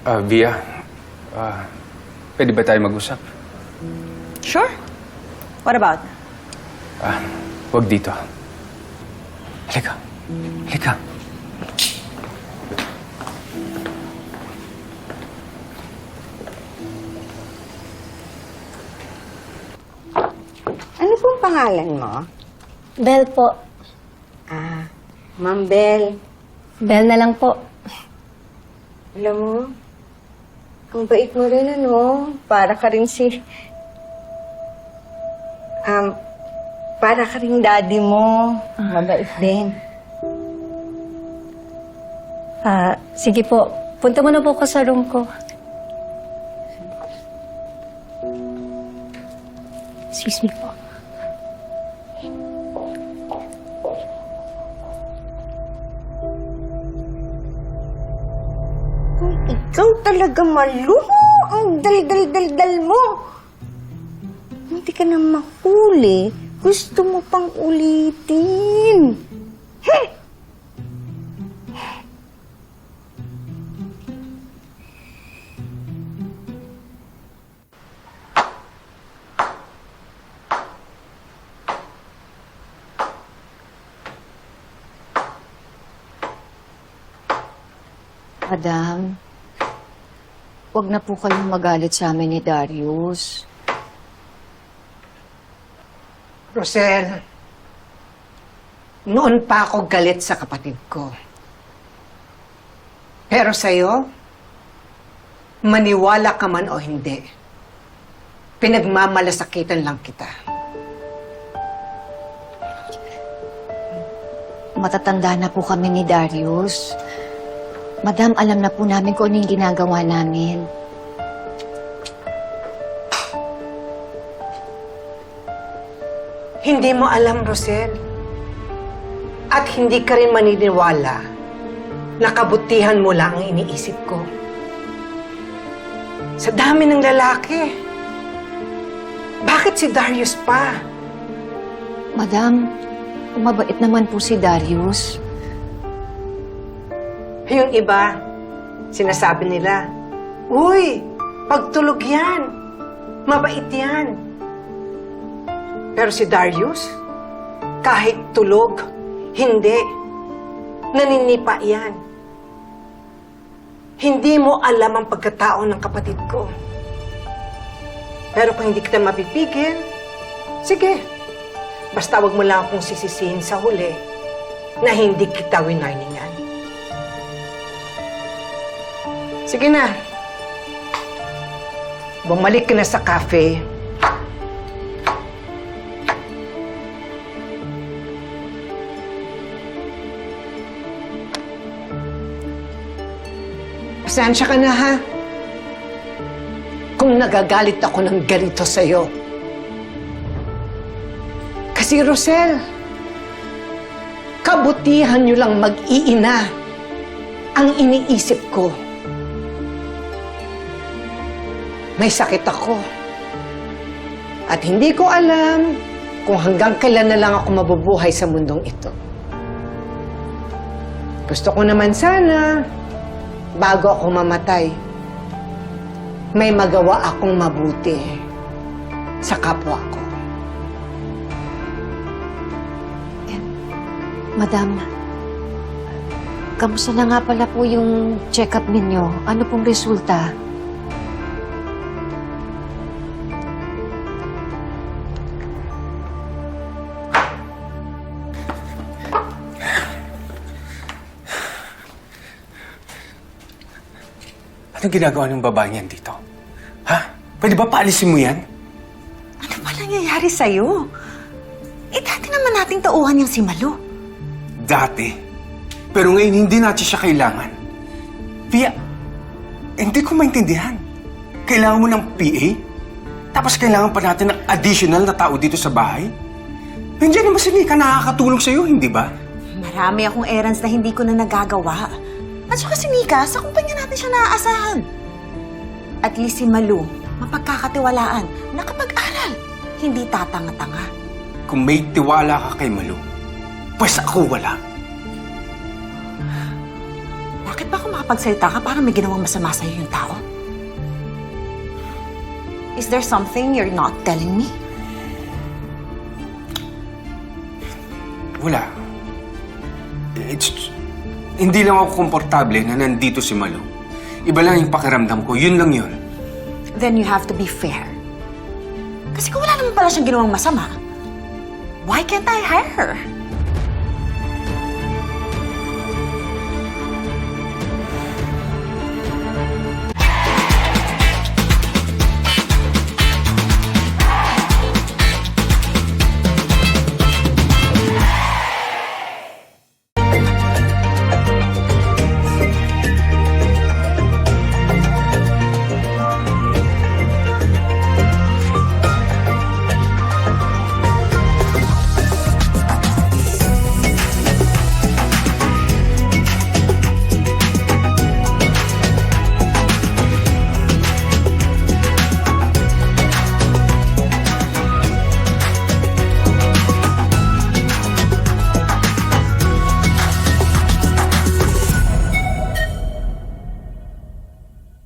Via, pwede ba tayo mag-usap? Sure. What about? Huwag dito. Halika. Halika. Ano pong pangalan mo? Bell po. Ma'am Bell. Bell na lang po. Alam mo, ang bait mo rin, ano? Para ka rin para ka rin daddy mo. Mabait din. Sige po. Punta mo na po ko sa room ko. Excuse me po. Ikaw talaga maluho. Ang dal-dal-dal-dal mo. Hindi ka na mahuli. Gusto mo pang ulitin. Madam, huwag na po kayong magalit sa amin ni Darius. Rosel, noon pa ako galit sa kapatid ko. Pero sa'yo, maniwala ka man o hindi, pinagmamalasakitan lang kita. Matatanda na po kami ni Darius. Madam, alam na po namin kung ano yung ginagawa namin. Hindi mo alam, Rosel. At hindi ka rin maniniwala na kabutihan mo lang ang iniisip ko. Sa dami ng lalaki, bakit si Darius pa? Madam, mabait naman po si Darius. Yung iba, sinasabi nila, "Uy, pagtulog yan. Mabait yan." Pero si Darius, kahit tulog, hindi. Naninipa yan. Hindi mo alam ang pagkatao ng kapatid ko. Pero kung hindi kita mapipigil, sige. Basta wag mo lang akong sisisihin sa huli na hindi kita winarningan. Sige na. Bumalik ka na sa cafe. Pasensya ka na, ha? Kung nagagalit ako ng ganito sa'yo. Kasi, Rosel, kabutihan niyo lang mag-iina ang iniisip ko. May sakit ako. At hindi ko alam kung hanggang kailan na lang ako mabubuhay sa mundong ito. Gusto ko naman sana, bago ako mamatay, may magawa akong mabuti sa kapwa ko. Madam, kamusta na nga pala po yung check-up ninyo? Ano pong resulta? Anong ginagawa ng babae niyan dito? Ha? Pwede ba paalisin mo yan? Ano ba nangyayari sa'yo? Dati naman nating tauhan yung si Malu. Dati. Pero ngayon hindi natin siya kailangan. Pia, hindi ko maintindihan. Kailangan mo ng PA? Tapos kailangan pa natin ng additional na tao dito sa bahay? Nandiyan naman si Nika nakakatulong sa'yo, hindi ba? Marami akong errands na hindi ko na nagagawa. At saka si Nika, sa kumpanya natin siya naaasahan. At least si Malu, mapagkakatiwalaan, nakapag-aral, hindi tatanga-tanga. Kung may tiwala ka kay Malu, pues ako wala. Bakit ba kung makapagsalita ka parang may ginawang masama sa'yo yung tao? Is there something you're not telling me? Wala. Hindi lang ako komportable na nandito si Malu. Iba lang yung pakiramdam ko. Yun lang yun. Then you have to be fair. Kasi kung wala naman pala siyang ginawang masama, why can't I hire her?